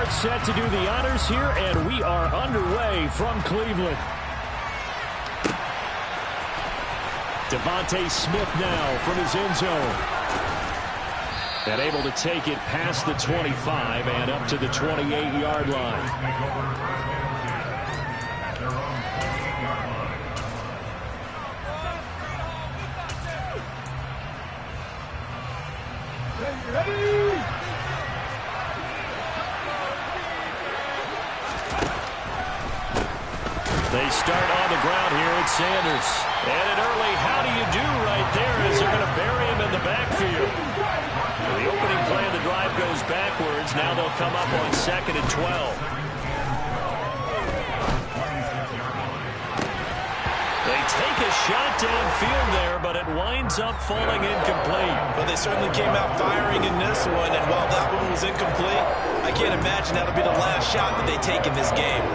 gets set to do the honors here, and we are underway from Cleveland. Devontae Smith now from his end zone. And able to take it past the 25 and up to the 28-yard line. They start on the ground here at Sanders. And an early how do you do right there as they're going to bury him in the backfield. So the opening play of the drive goes backwards. Now they'll come up on 2nd and 12. They take a shot downfield there, but it winds up falling incomplete. Well, they certainly came out firing in this one, and while that one was incomplete, I can't imagine that'll be the last shot that they take in this game.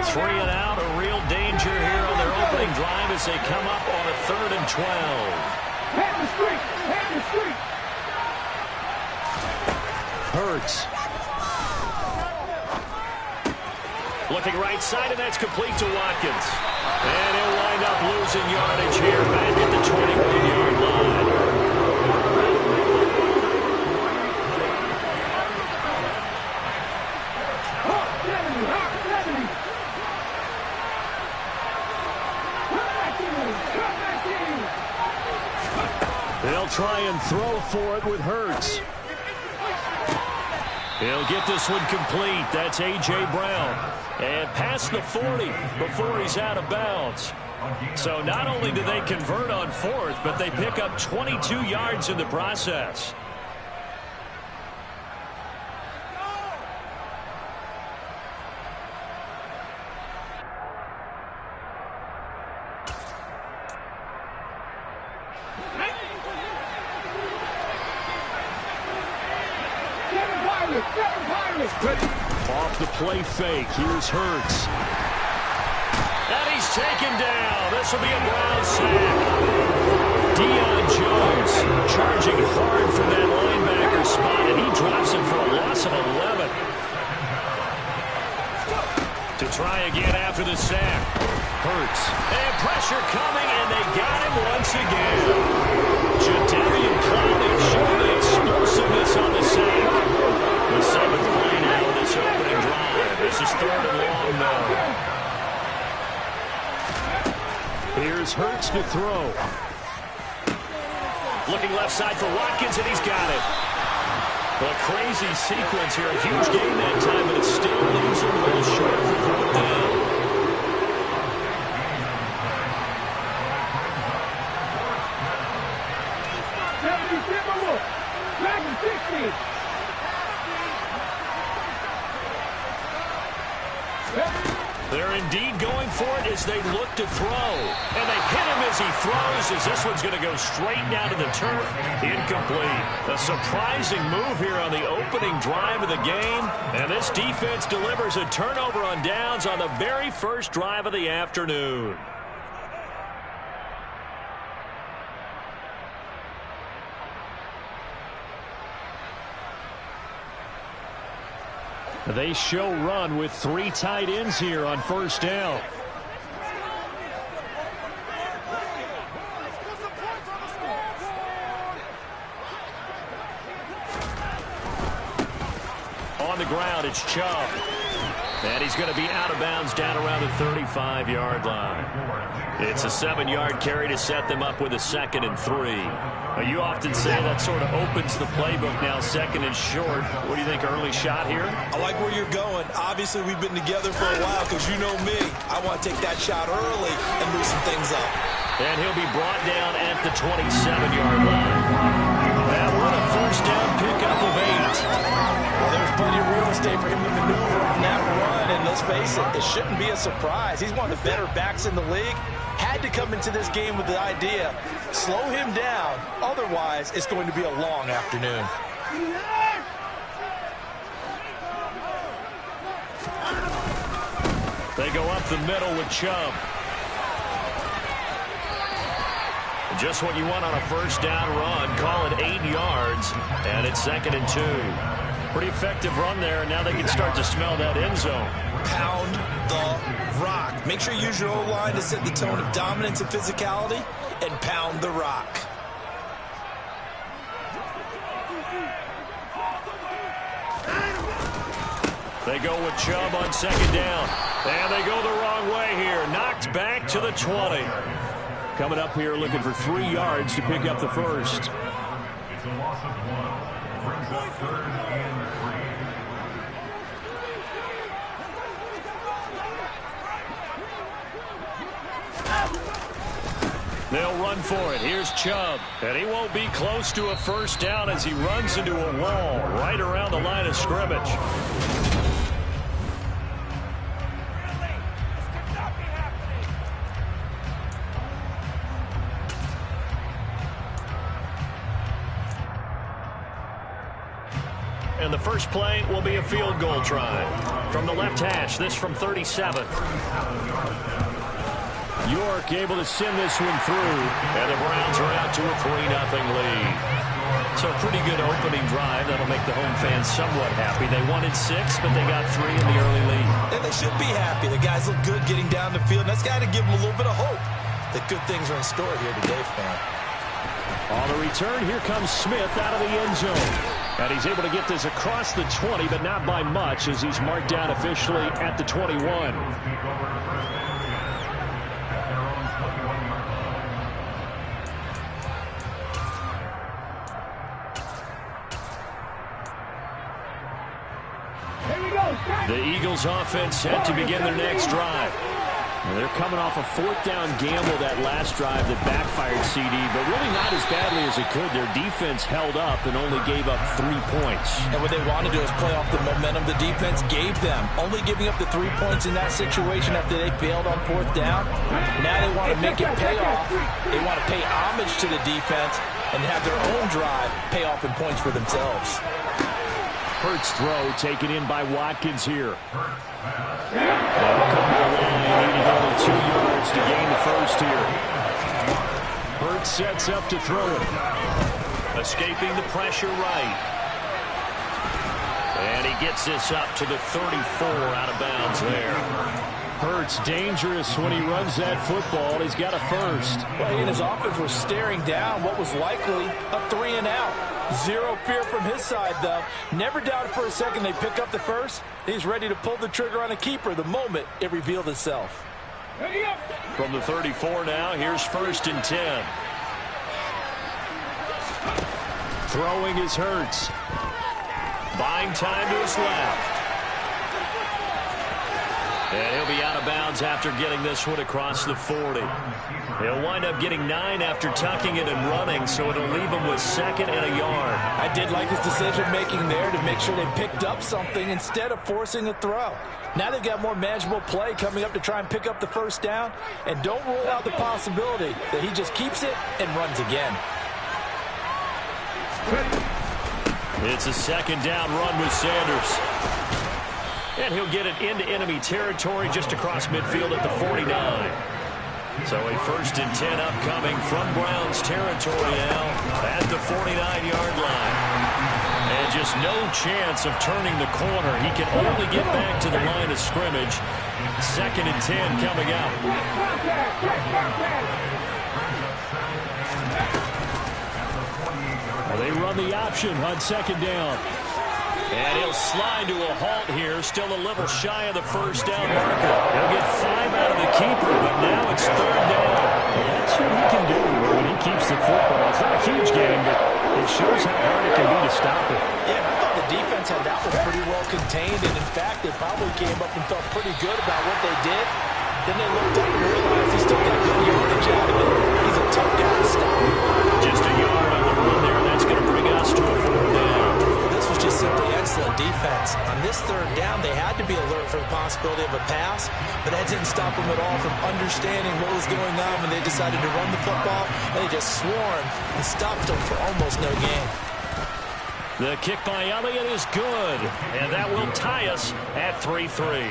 Three and out, a real danger here on their opening drive as they come up on a 3rd and 12. Hurts. Looking right side, and that's complete to Watkins. And he'll wind up losing yardage here back at the 21-yard line. They'll try and throw for it with Hurts. He'll get this one complete. That's A.J. Brown. And past the 40 before he's out of bounds. So not only do they convert on 4th, but they pick up 22 yards in the process. Off the play fake. Here's Hurts. And he's taken down. This will be a Brown sack. Deion Jones charging hard from that linebacker spot, and he drops him for a loss of 11. To try again after the sack. Hurts. And pressure coming, and they got him once again. Jadeveon Clowney showing the explosiveness on the sack. The 7th play now of this opening drive. This is 3rd and long now. Here's Hurts to throw. Looking left side for Watkins, and he's got it. A crazy sequence here. A huge game that time, but it's still leaves him a little short for 4th down. They're indeed going for it as they look to throw. And they hit him as he throws, as this one's going to go straight down to the turf. Incomplete. A surprising move here on the opening drive of the game. And this defense delivers a turnover on downs on the very first drive of the afternoon. They show run with 3 tight ends here on 1st down. On the ground, it's Chubb. And he's going to be out of bounds down around the 35-yard line. It's a 7-yard carry to set them up with a 2nd and 3. You often say that sort of opens the playbook now, 2nd and short. What do you think, early shot here? I like where you're going. Obviously, we've been together for a while because you know me. I want to take that shot early and loosen things up. And he'll be brought down at the 27-yard line. And what a 1st down pickup of 8. Well, there's plenty of real estate for him to maneuver on that run, and let's let's face it, it shouldn't be a surprise. He's one of the better backs in the league. Had to come into this game with the idea, slow him down, otherwise it's going to be a long afternoon. They go up the middle with Chubb. Just what you want on a first down run. Call it 8 yards, and it's 2nd and 2. Pretty effective run there, and now they can start to smell that end zone. Pound the rock. Make sure you use your O-line to set the tone of dominance and physicality, and pound the rock. They go with Chubb on 2nd down. And they go the wrong way here. Knocked back to the 20. Coming up here looking for 3 yards to pick up the first. It's a loss of 1. Brings up 3rd and 3. They'll run for it. Here's Chubb. And he won't be close to a first down as he runs into a wall right around the line of scrimmage. And the first play will be a field goal try. From the left hash, this from 37. York able to send this one through. And the Browns are out to a 3-0 lead. So a pretty good opening drive. That'll make the home fans somewhat happy. They wanted 6, but they got 3 in the early lead. And they should be happy. The guys look good getting down the field. And that's got to give them a little bit of hope that good things are in store here today, fam. On the return, here comes Smith out of the end zone. And he's able to get this across the 20, but not by much as he's marked down officially at the 21. The Eagles offense set to begin their next drive. And they're coming off a 4th down gamble that last drive that backfired CD, but really not as badly as it could. Their defense held up and only gave up 3 points. And what they want to do is play off the momentum the defense gave them. Only giving up the 3 points in that situation after they failed on 4th down. Now they want to make it pay off. They want to pay homage to the defense and have their own drive pay off in points for themselves. Hurts throw taken in by Watkins here. Needing only 2 yards to gain the first here. Hurts sets up to throw it. Escaping the pressure right. And he gets this up to the 34 out of bounds there. Hurts dangerous when he runs that football. He's got a first. Well, he and his offense were staring down what was likely a 3-and-out. Zero fear from his side, though. Never doubted for a second they pick up the first. He's ready to pull the trigger on a keeper the moment it revealed itself. From the 34 now, here's 1st and 10. Throwing is Hurts. Buying time to his left. And he'll be out of bounds after getting this one across the 40. He'll wind up getting 9 after tucking it and running, so it'll leave him with 2nd and a yard. I did like his decision-making there to make sure they picked up something instead of forcing a throw. Now they've got more manageable play coming up to try and pick up the first down, and don't rule out the possibility that he just keeps it and runs again. It's a 2nd down run with Sanders. And he'll get it into enemy territory just across midfield at the 49. So a 1st and 10 upcoming from Browns territory now at the 49-yard line. And just no chance of turning the corner. He can only get back to the line of scrimmage. 2nd and 10 coming out. Well, they run the option on 2nd down. And he'll slide to a halt here, still a little shy of the first down marker. He'll get 5 out of the keeper, but now it's 3rd down. Well, that's what he can do when he keeps the football. It's not a huge game, but it shows how hard it can be to stop it. Yeah, I thought the defense had that one pretty well contained, and in fact, they probably came up and felt pretty good about what they did. Then they looked up and realized he still got good yardage out of it. He's a tough guy to stop. Just a yard on the run there. That's going to bring us to a 4th down. This was just simply excellent defense. On this third down, they had to be alert for the possibility of a pass, but that didn't stop them at all from understanding what was going on when they decided to run the football, and they just swarmed and stopped them for almost no gain. The kick by Elliott is good, and that will tie us at 3-3.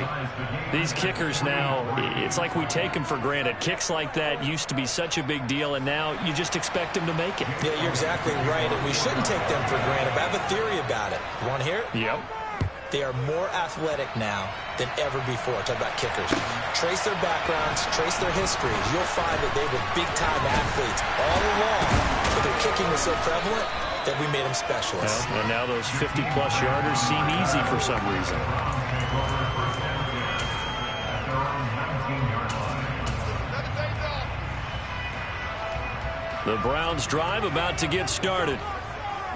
These kickers now, it's like we take them for granted. Kicks like that used to be such a big deal, and now you just expect them to make it. Yeah, you're exactly right, and we shouldn't take them for granted. I have a theory about it. You want to hear it? Yep. They are more athletic now than ever before. Talk about kickers. Trace their backgrounds, trace their histories. You'll find that they were big-time athletes all along, but their kicking was so prevalent that we made them specialists. Well, and now those 50-plus yarders seem easy for some reason. The Browns drive about to get started.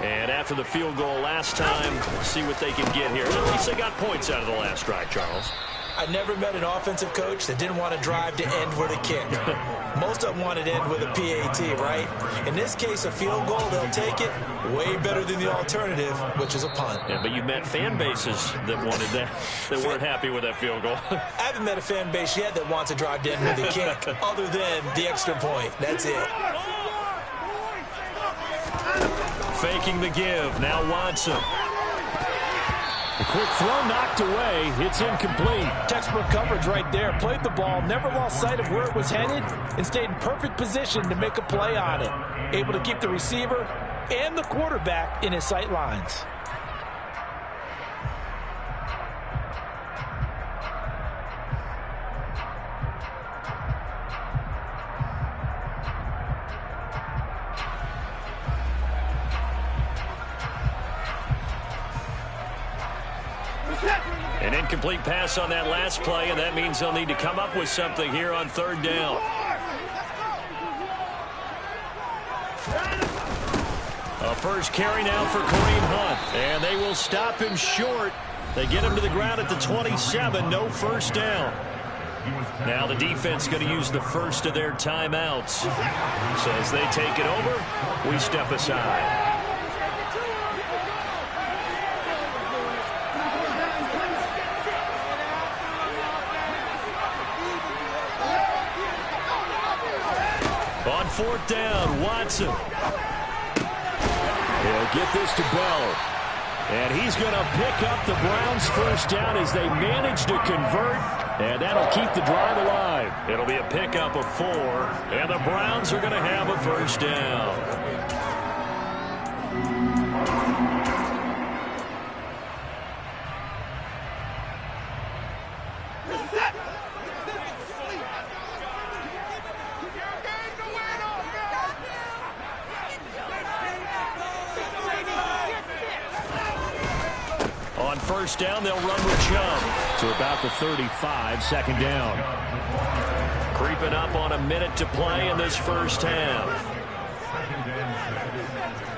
And after the field goal last time, we'll see what they can get here. At least they got points out of the last drive, Charles. I never met an offensive coach that didn't want to drive to end with a kick. Most of them wanted to end with a PAT, right? In this case, a field goal, they'll take it way better than the alternative, which is a punt. Yeah, but you met fan bases that wanted that, that weren't happy with that field goal. I haven't met a fan base yet that wants to drive to end with a kick, other than the extra point. That's it. Faking the give. Now Watson. A quick throw knocked away. It's incomplete. Textbook coverage right there. Played the ball, never lost sight of where it was headed, and stayed in perfect position to make a play on it. Able to keep the receiver and the quarterback in his sight lines. An incomplete pass on that last play, and that means they'll need to come up with something here on third down. A first carry now for Kareem Hunt, and they will stop him short. They get him to the ground at the 27, no first down. Now the defense going to use the first of their timeouts. So as they take it over, we step aside. On fourth down, Watson. He'll get this to Bell. And he's going to pick up the Browns' first down as they manage to convert. And that'll keep the drive alive. It'll be a pickup of 4. And the Browns are going to have a first down. On first down, they'll run with Chubb to about the 35, second down. Creeping up on a minute to play in this first half. Second and 6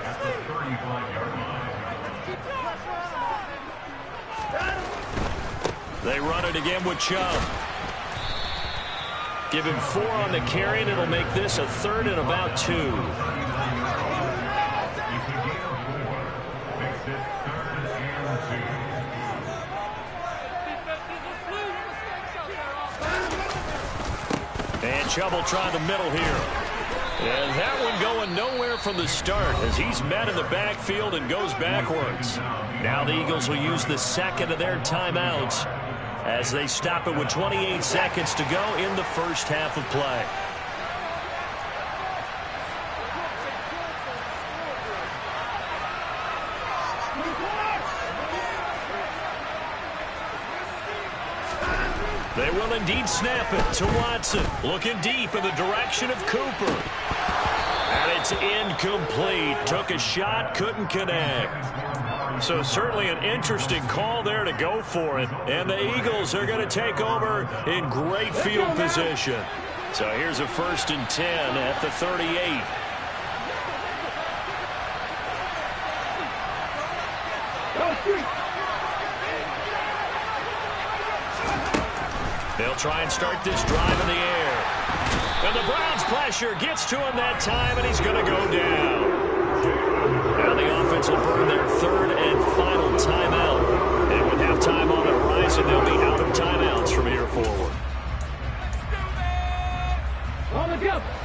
at the 35-yard line. They run it again with Chubb. Give him 4 on the carry, and it'll make this a third and about 2. And Chubb will try the middle here. And that one going nowhere from the start as he's met in the backfield and goes backwards. Now the Eagles will use the second of their timeouts as they stop it with 28 seconds to go in the first half of play. They will indeed snap it to Watson. Looking deep in the direction of Cooper. And it's incomplete. Took a shot, couldn't connect. So certainly an interesting call there to go for it. And the Eagles are going to take over in great field position. So here's a 1st and 10 at the 38. They'll try and start this drive in the air. And the Browns pressure gets to him that time, and he's going to go down. Now the offense will burn their third and final timeout. And with halftime on the horizon, they'll be out of timeouts from here forward.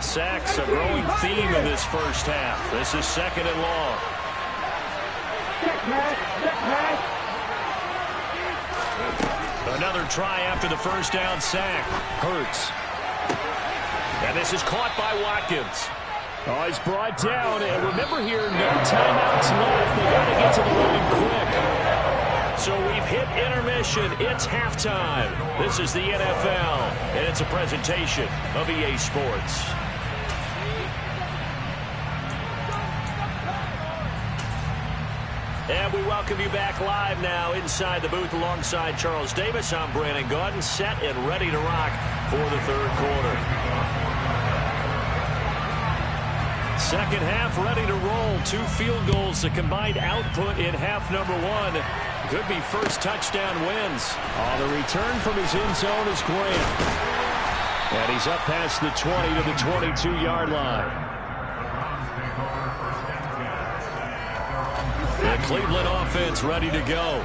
Sacks, a growing theme in this first half. This is second and long. Another try after the first down sack. Hurts. And this is caught by Watkins. Oh, he's brought down. And remember here, no timeouts left. They got to get to the line quick. So we've hit intermission. It's halftime. This is the NFL, and it's a presentation of EA Sports. And we welcome you back live now inside the booth alongside Charles Davis. I'm Brandon Gaudin, set and ready to rock for the third quarter. Second half ready to roll. 2 field goals, the combined output in half number 1. Could be first touchdown wins. The return from his end zone is Graham. And he's up past the 20 to the 22-yard line. The Cleveland offense ready to go.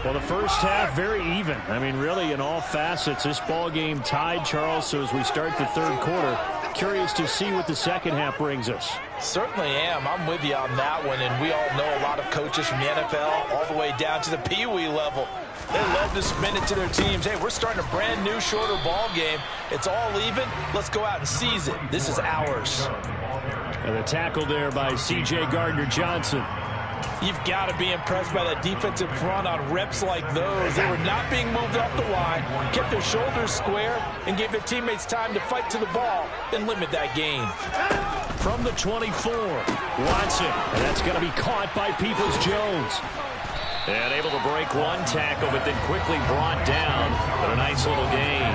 Well, the first half very even. I mean, really, in all facets, this ball game tied, Charles. So as we start the third quarter, curious to see what the second half brings us. Certainly am. I'm with you on that one, and we all know a lot of coaches from the NFL all the way down to the Pee-wee level. They love to spin it to their teams. Hey, we're starting a brand new, shorter ball game. It's all even. Let's go out and seize it. This is ours. And the tackle there by C.J. Gardner-Johnson. You've got to be impressed by that defensive front on reps like those. They were not being moved off the line, kept their shoulders square, and gave their teammates time to fight to the ball and limit that gain. From the 24, Watson. And that's going to be caught by Peoples-Jones. And able to break one tackle, but then quickly brought down. But a nice little gain.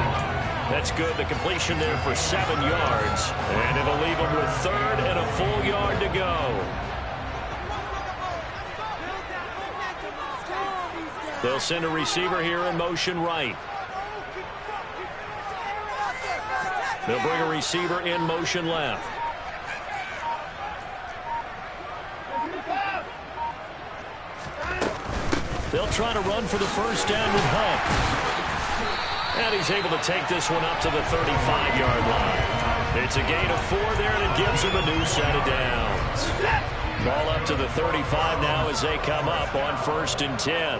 That's good. The completion there for 7 yards. And it'll leave them with third and a full yard to go. They'll send a receiver here in motion right. They'll bring a receiver in motion left. They'll try to run for the first down with Hunt. And he's able to take this one up to the 35-yard line. It's a gain of 4 there, and it gives him a new set of downs. Ball up to the 35 now as they come up on 1st and 10.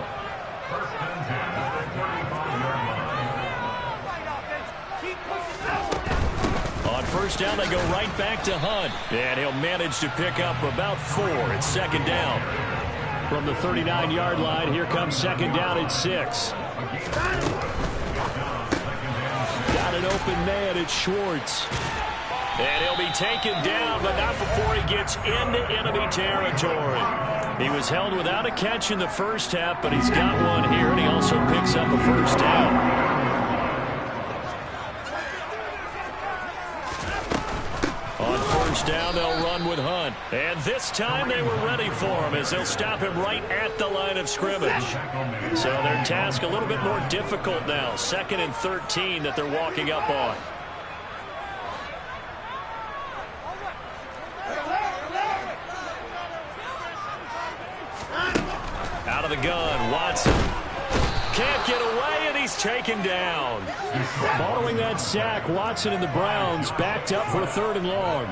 On first down, they go right back to Hunt. And he'll manage to pick up about 4. It's second down. From the 39-yard line, here comes second down at 6. Got an open man, it's Schwartz. And he'll be taken down, but not before he gets into enemy territory. He was held without a catch in the first half, but he's got one here, and he also picks up a first down. On first down, they'll run with Hunt. And this time they were ready for him as they'll stop him right at the line of scrimmage. So their task a little bit more difficult now. 2nd and 13 that they're walking up on. Out of the gun, Watson. Can't get away, and he's taken down. Following that sack, Watson and the Browns backed up for 3rd and long.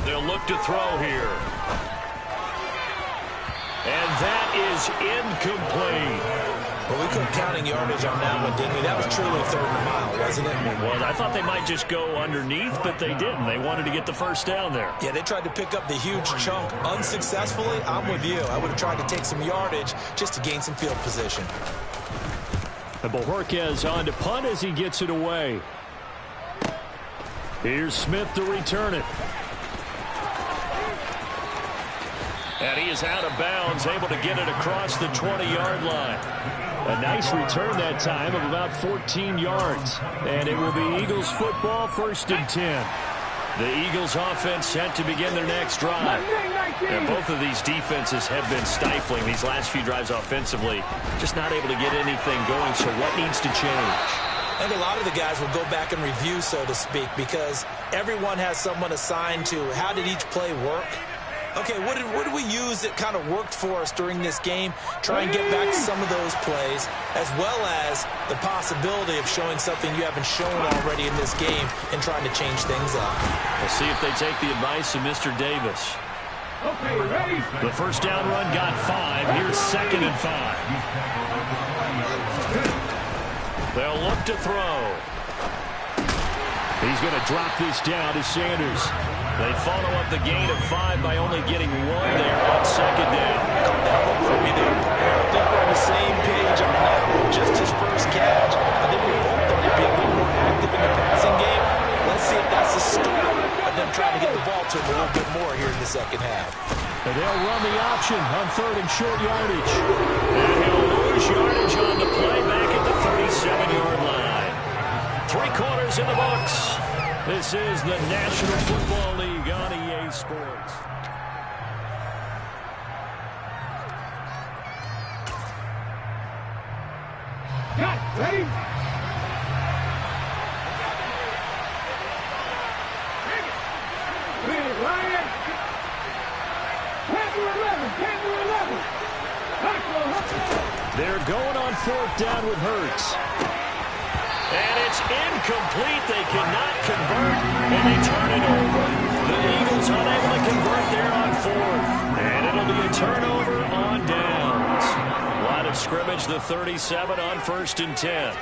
They'll look to throw here. And that is incomplete. Well, we couldn't counting yardage on that one, didn't we? That was truly 3rd and a mile, wasn't it? It was. I thought they might just go underneath, but they didn't. They wanted to get the first down there. Yeah, they tried to pick up the huge chunk unsuccessfully. I'm with you. I would have tried to take some yardage just to gain some field position. And Bojorquez on to punt as he gets it away. Here's Smith to return it. And he is out of bounds, able to get it across the 20-yard line. A nice return that time of about 14 yards. And it will be Eagles football, 1st and 10. The Eagles offense set to begin their next drive. And both of these defenses have been stifling these last few drives offensively. Just not able to get anything going, so what needs to change? I think a lot of the guys will go back and review, so to speak, because everyone has someone assigned to how did each play work. Okay, what did we use that kind of worked for us during this game? Try and get back to some of those plays, as well as the possibility of showing something you haven't shown already in this game and trying to change things up. We'll see if they take the advice of Mr. Davis. The first down run got 5. Here's 2nd and 5. They'll look to throw. He's going to drop this down to Sanders. They follow up the gain of 5 by only getting 1 there on 2nd down. Call that one for me there, partner. I think we're on the same page on that one. Just his first catch. I think we both thought he'd be a little more active in the passing game. Let's see if that's the start of them trying to get the ball to him a little bit more here in the second half. And they'll run the option on 3rd and short yardage. And he'll lose yardage on the play back at the 37-yard line. 3 quarters in the books. This is the National Football League on EA Sports. Ready? Ryan. 10 to 11. They're going on 4th down with Hurts. And it's incomplete. They cannot convert, and they turn it over. The Eagles unable to convert there on 4th. And it'll be a turnover on downs. Line of scrimmage, the 37 on 1st and 10.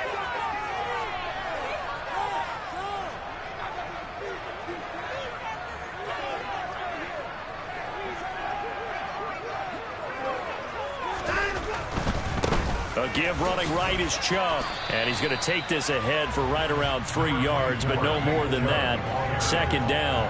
A give running right is Chubb. And he's going to take this ahead for right around 3 yards, but no more than that. 2nd down.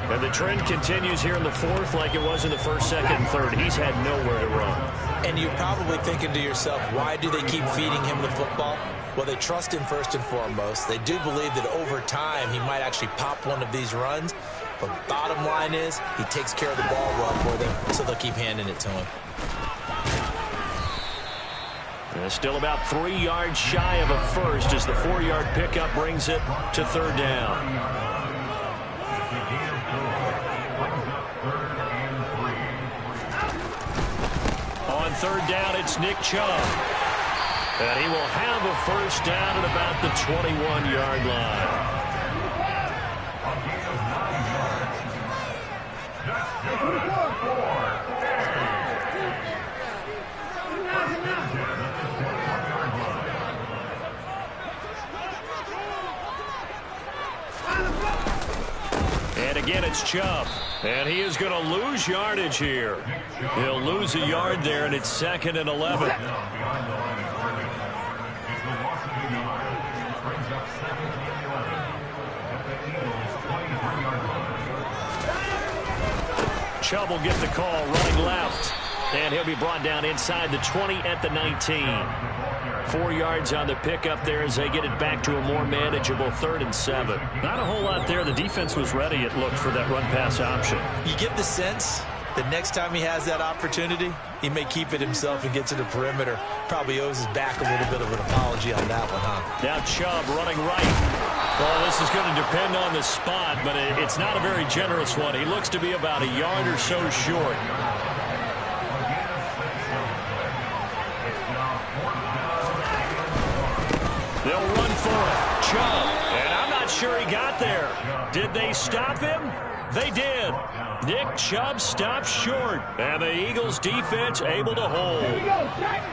And the trend continues here in the 4th like it was in the 1st, 2nd, and 3rd. He's had nowhere to run. And you're probably thinking to yourself, why do they keep feeding him the football? Well, they trust him first and foremost. They do believe that over time he might actually pop one of these runs. But bottom line is he takes care of the ball well for them, so they'll keep handing it to him. Still about 3 yards shy of a first as the 4-yard pickup brings it to 3rd down. On 3rd down, it's Nick Chubb. And he will have a first down at about the 21-yard line. And again, it's Chubb. And he is going to lose yardage here. He'll lose a yard there, and it's 2nd and 11. Chubb will get the call running left. And he'll be brought down inside the 20 at the 19. 4 yards on the pickup there as they get it back to a more manageable 3rd and 7. Not a whole lot there. The defense was ready, it looked, for that run-pass option. You get the sense that next time he has that opportunity, he may keep it himself and get to the perimeter. Probably owes his back a little bit of an apology on that one, huh? Now Chubb running right. Well, this is going to depend on the spot, but it's not a very generous one. He looks to be about a yard or so short. They'll run for it. Chubb. And I'm not sure he got there. Did they stop him? They did. Nick Chubb stopped short. And the Eagles defense able to hold.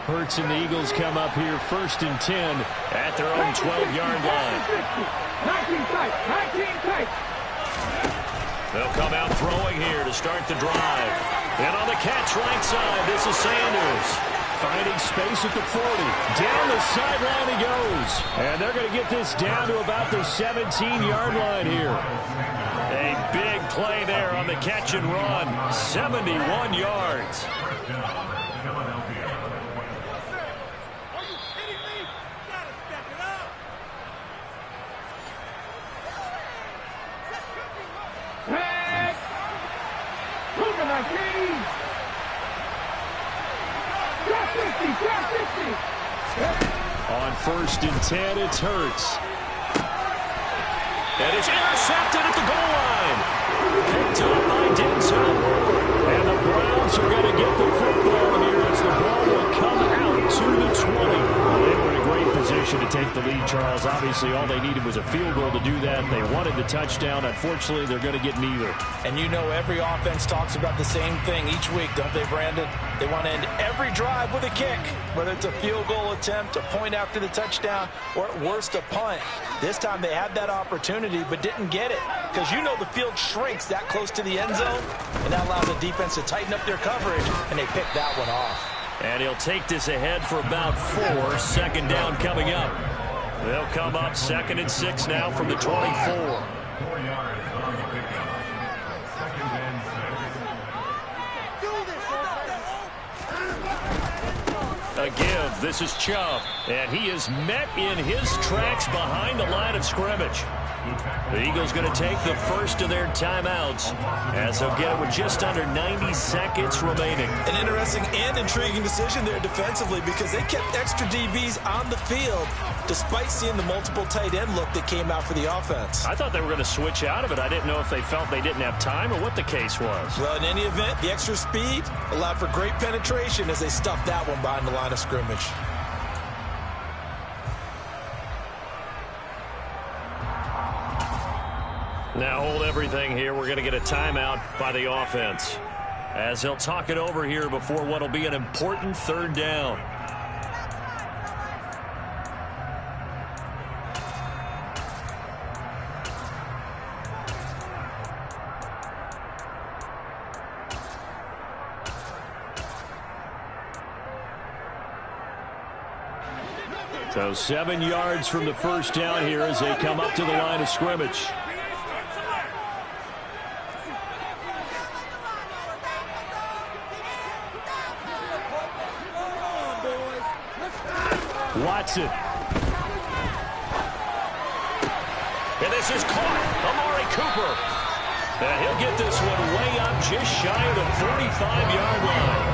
Hurts and the Eagles come up here 1st and 10 at their own 12-yard line. They'll come out throwing here to start the drive. And on the catch right side, this is Sanders. Finding space at the 40. Down the sideline he goes. And they're going to get this down to about the 17-yard line here. A big play there on the catch and run. 71 yards. On 1st and 10, it's Hurts. And it's intercepted at the goal line. Picked up by Denzel. And the Browns are going to get the football here as the ball will come out to the 20. Well, they were in a great position to take the lead, Charles. Obviously, all they needed was a field goal to do that. They wanted the touchdown. Unfortunately, they're going to get neither. And you know every offense talks about the same thing each week, don't they, Brandon? They want to end every drive with a kick, whether it's a field goal attempt, a point after the touchdown, or at worst a punt. This time they had that opportunity but didn't get it because you know the field shrinks that close to the end zone, and that allows the defense to tighten up their coverage, and they picked that one off. And he'll take this ahead for about 4. 2nd down coming up. They'll come up 2nd and 6 now from the 24. 4 yards on the pickup. 2nd and 6. A give. This is Chubb. And he is met in his tracks behind the line of scrimmage. The Eagles going to take the first of their timeouts as they'll get it with just under 90 seconds remaining. An interesting and intriguing decision there defensively because they kept extra DBs on the field despite seeing the multiple tight end look that came out for the offense. I thought they were going to switch out of it. I didn't know if they felt they didn't have time or what the case was. Well, in any event, the extra speed allowed for great penetration as they stuffed that one behind the line of scrimmage. Now hold everything here. We're going to get a timeout by the offense as they'll talk it over here before what will be an important 3rd down. So 7 yards from the 1st down here as they come up to the line of scrimmage. Watson. And this is caught. Amari Cooper. And he'll get this one way up just shy of the 45-yard line.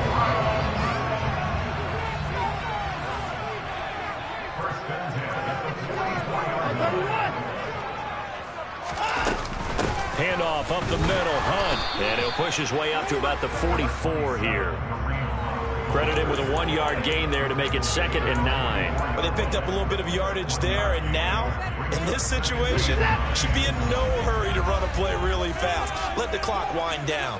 Handoff up the middle. Hunt. And he'll push his way up to about the 44 here. Credit him with a 1-yard gain there to make it 2nd and 9. But they picked up a little bit of yardage there, and now, in this situation, should be in no hurry to run a play really fast. Let the clock wind down.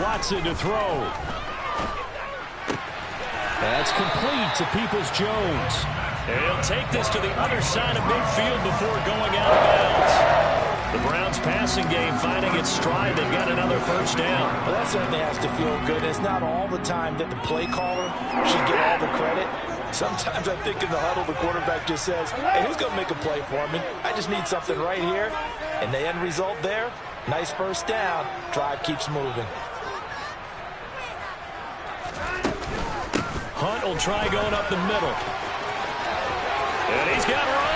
Watson to throw. That's complete to Peoples-Jones. And he'll take this to the other side of midfield before going out of bounds. The Browns passing game finding its stride. They've got another 1st down. Well, that certainly has to feel good. It's not all the time that the play caller should get all the credit. Sometimes I think in the huddle the quarterback just says, hey, who's going to make a play for me? I just need something right here. And the end result there, nice 1st down. Drive keeps moving. Hunt will try going up the middle. And he's got room.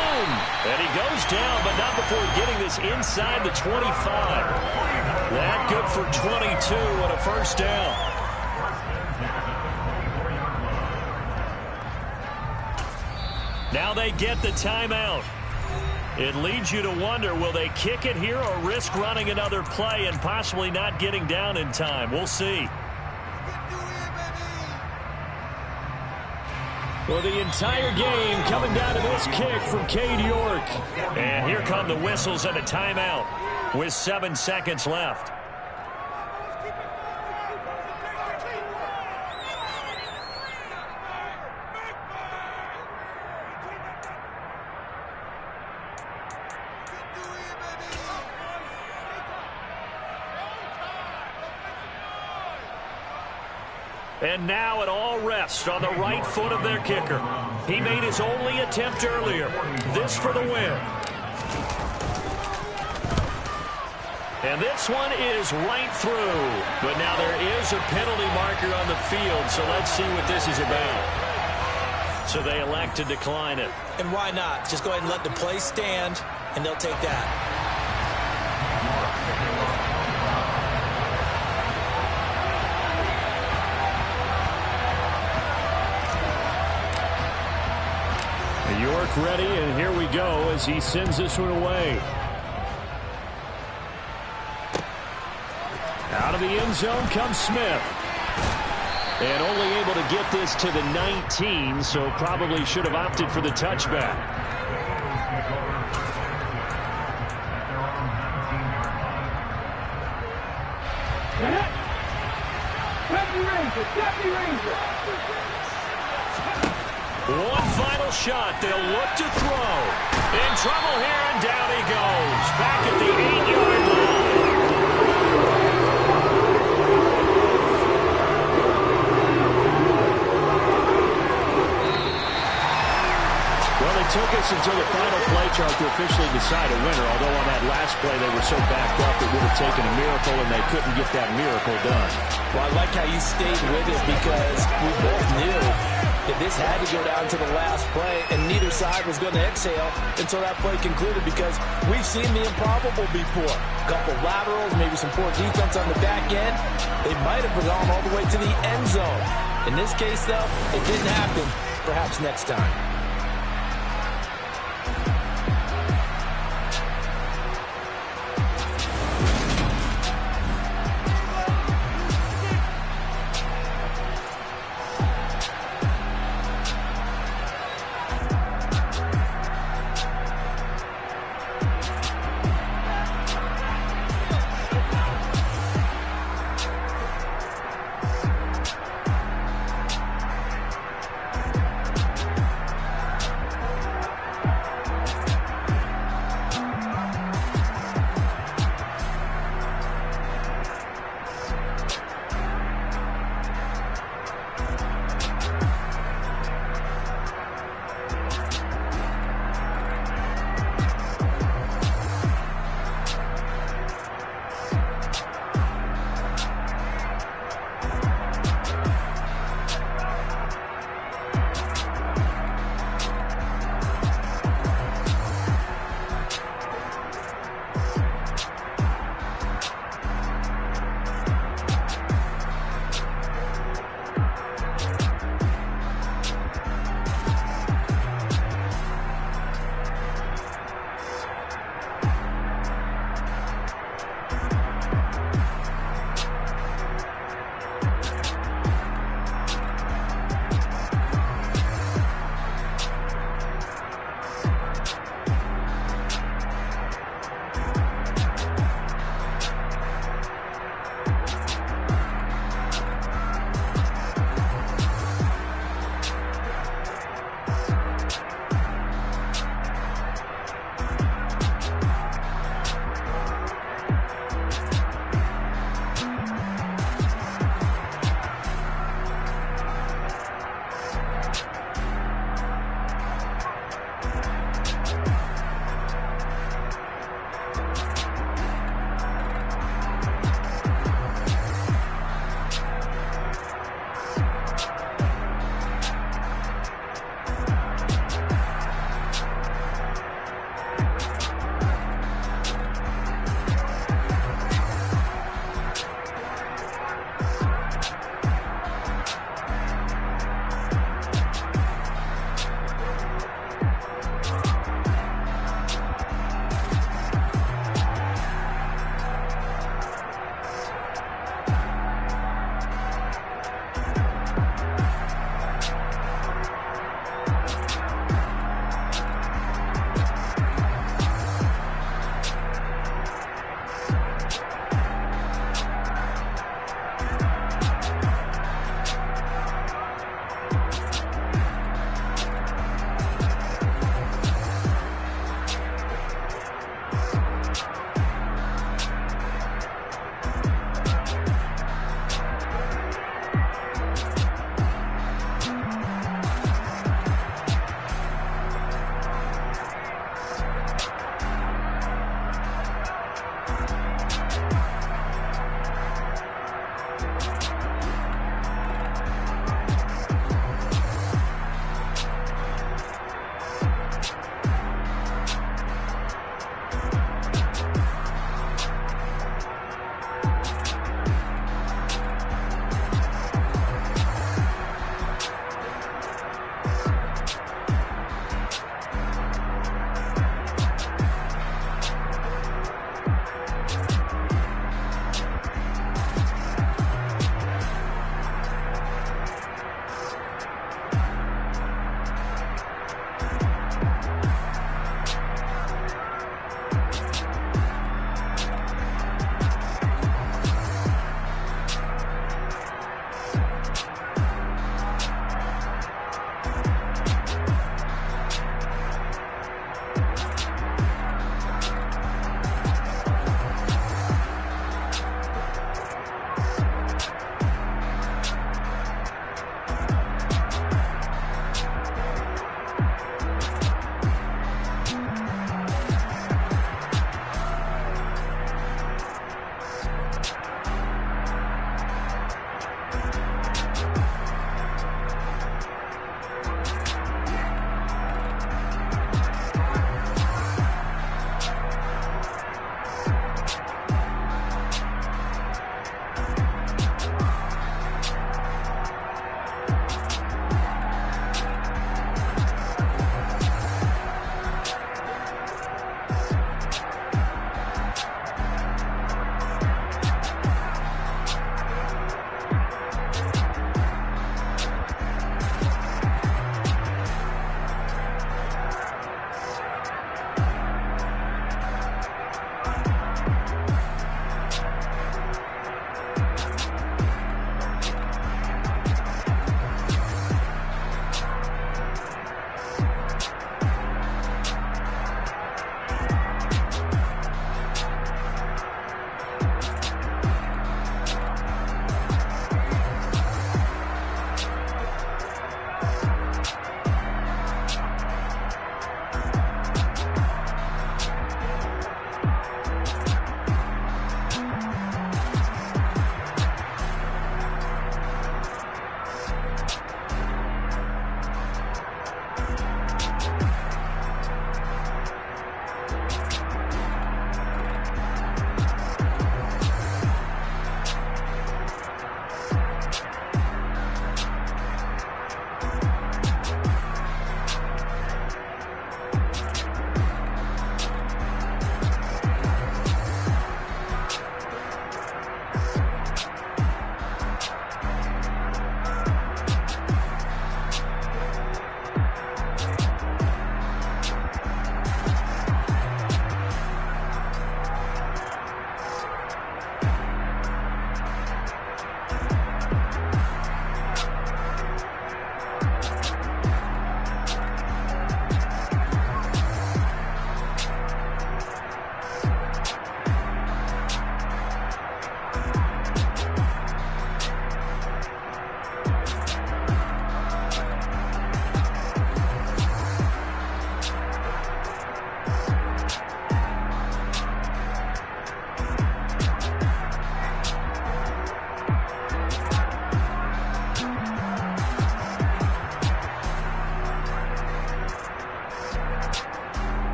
And he goes down, but not before getting this inside the 25. That good for 22 and a 1st down. Now they get the timeout. It leads you to wonder, will they kick it here or risk running another play and possibly not getting down in time? We'll see. Well, the entire game coming down to this kick from Cade York. And here come the whistles and a timeout with 7 seconds left. And now it all rests on the right foot of their kicker. He made his only attempt earlier. This for the win. And this one is right through. But now there is a penalty marker on the field, so let's see what this is about. So they elect to decline it. And why not? Just go ahead and let the play stand. and they'll take that. York ready, and here we go as he sends this one away. Out of the end zone comes Smith. And only able to get this to the 19, so probably should have opted for the touchback. Deputy Ranger. One final shot. They'll look to throw. In trouble here, and down he goes. Back at the 8-yard line. Well, it took us until the final play chart to officially decide a winner, although on that last play they were so backed up it would have taken a miracle, and they couldn't get that miracle done. Well, I like how you stayed with it because we both knew that this had to go down to the last play, and neither side was going to exhale until that play concluded because we've seen the improbable before. A couple laterals, maybe some poor defense on the back end. They might have gone all the way to the end zone. In this case, though, it didn't happen. Perhaps next time.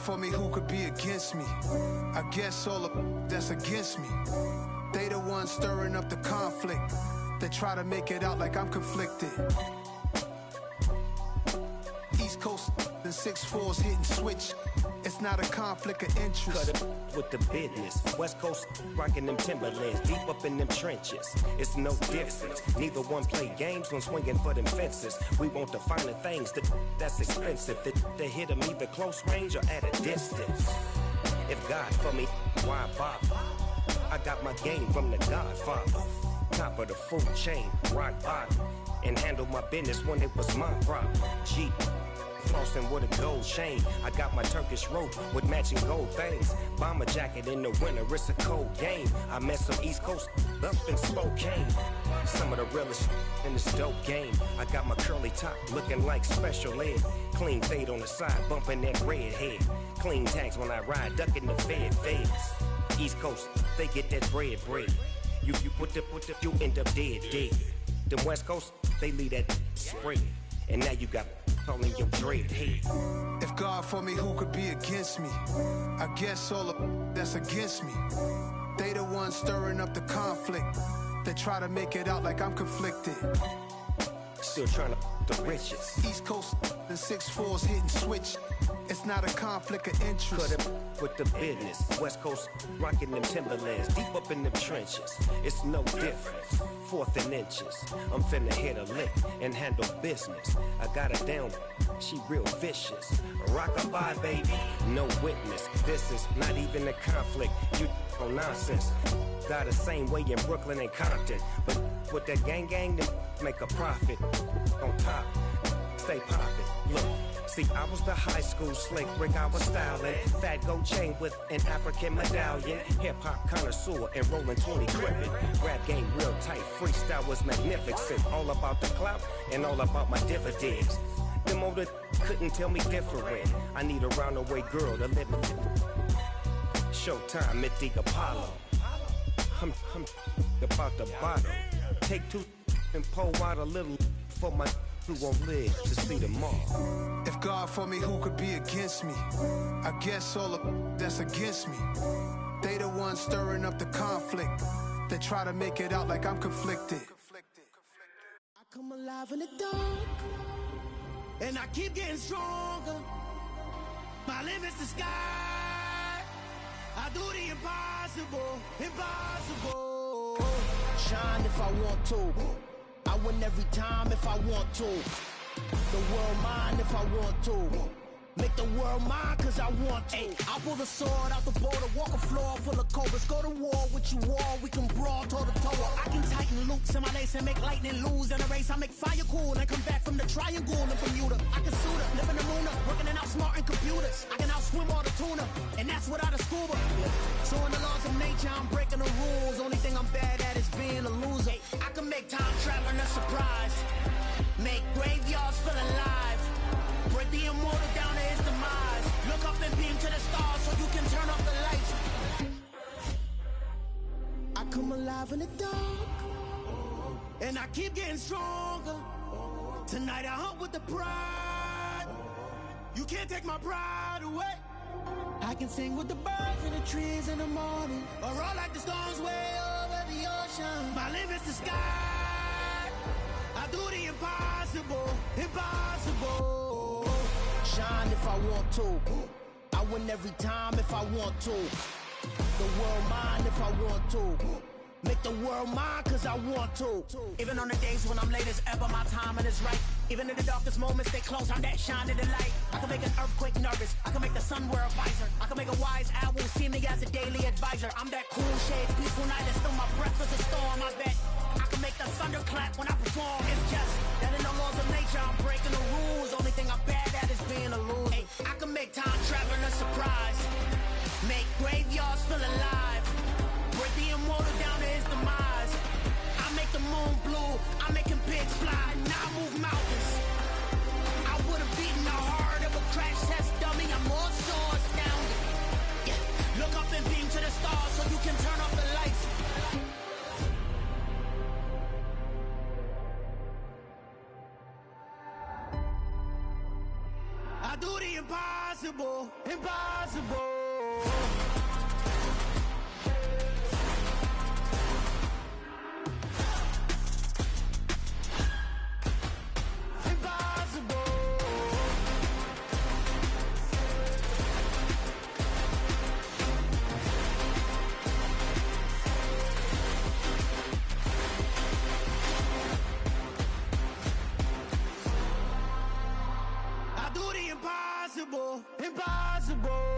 for me, who could be against me? I guess all the that's against me. They the ones stirring up the conflict. They try to make it out like I'm conflicted. East Coast and 6'4's hitting switch. It's not a conflict of interest. Cut it with the business. West Coast rocking them Timberlands, deep up in them trenches. It's no difference. Neither one play games when swinging for them fences. We want the finer things that's expensive. That hit them either close range or at a distance. If God for me, why bother? I got my game from the Godfather. Top of the food chain, rock bottom. And handle my business when it was my problem. Jeep. Flossing with a gold chain. I got my Turkish rope with matching gold things. Bomber jacket in the winter, it's a cold game. I met some East Coast up in Spokane. Some of the realest in this dope game. I got my curly top looking like special ed. Clean fade on the side, bumping that red head. Clean tags when I ride, ducking the feds. East Coast, they get that bread. You put the, you end up dead. Them West Coast, they leave that spread. And now you got in your dread head. If God for me, who could be against me? I guess all the that's against me. They the ones stirring up the conflict. They try to make it out like I'm conflicted. Still trying to the riches. East Coast and 6'4's hitting switch. It's not a conflict of interest. Cut it with the business. West Coast rocking them Timberlands, deep up in them trenches. It's no difference. 4th and inches. I'm finna hit a lick and handle business. I got her down, she real vicious. Rock-a-bye, baby, no witness. This is not even a conflict. You on nonsense. Got the same way in Brooklyn and Compton. But with that gang, they make a profit. On top, stay poppin'. Look, see, I was the high school slick Rick, I was styling. Fat gold chain with an African medallion. Hip-hop connoisseur and rolling 20 gripping. Rap game real tight, freestyle was magnificent. All about the clout and all about my dividends. Them older couldn't tell me different. I need a roundaway girl to live in. Showtime at the Apollo. I'm about the bottle. Take 2 and pour out a little for my who won't live to see tomorrow. If God for me, who could be against me? I guess all the that's against me. They the ones stirring up the conflict. They try to make it out like I'm conflicted. I come alive in the dark, and I keep getting stronger. My limit's the sky. I do the impossible. Shine if I want to. I win every time if I want to. The world mine if I want to. Make the world mine cause I want to. Ay, I pull the sword out the border, walk a floor full of cobras. Go to war with you all, we can brawl toe to toe. I can tighten loops in my lace and make lightning lose in a race. I make fire cool and come back from the triangle in Bermuda. I can suit up, live in the moon up, working and outsmarting computers. I can outswim all the tuna, and that's without a scuba. So in the laws of nature, I'm breaking the rules. Only thing I'm bad at is being a loser. I can make time traveling a surprise, make graveyards feel alive. Break the immortal down to his demise. Look up and beam to the stars so you can turn off the lights. I come alive in the dark, and I keep getting stronger. Tonight I hunt with the pride. You can't take my pride away. I can sing with the birds and the trees in the morning, or roll like the storms way over the ocean. My limit's the sky. I do the impossible. Shine if I want to. I win every time if I want to. The world mine if I want to. Make the world mine cause I want to. Even on the days when I'm late as ever, my timing is right. Even in the darkest moments, stay close, I'm that shine in the light. I can make an earthquake nervous, I can make the sun wear a visor. I can make a wise owl see me as a daily advisor. I'm that cool shade, peaceful night, and still my breath is a storm, I bet. I can make the thunder clap when I perform. It's just that in the laws of nature, I'm breaking the rules. Only thing I'm bad at is being a loser. Ay, I can make time traveling a surprise, make graveyards feel alive. Break the immortal down to his demise. I make the moon blue, I make him pigs fly. Now I move mountains. I would've beaten the heart of a crash test dummy. I'm more so astounded. Yeah. Look up and beam to the stars so you can turn off the lights. I do the impossible, impossible. I do the impossible, impossible.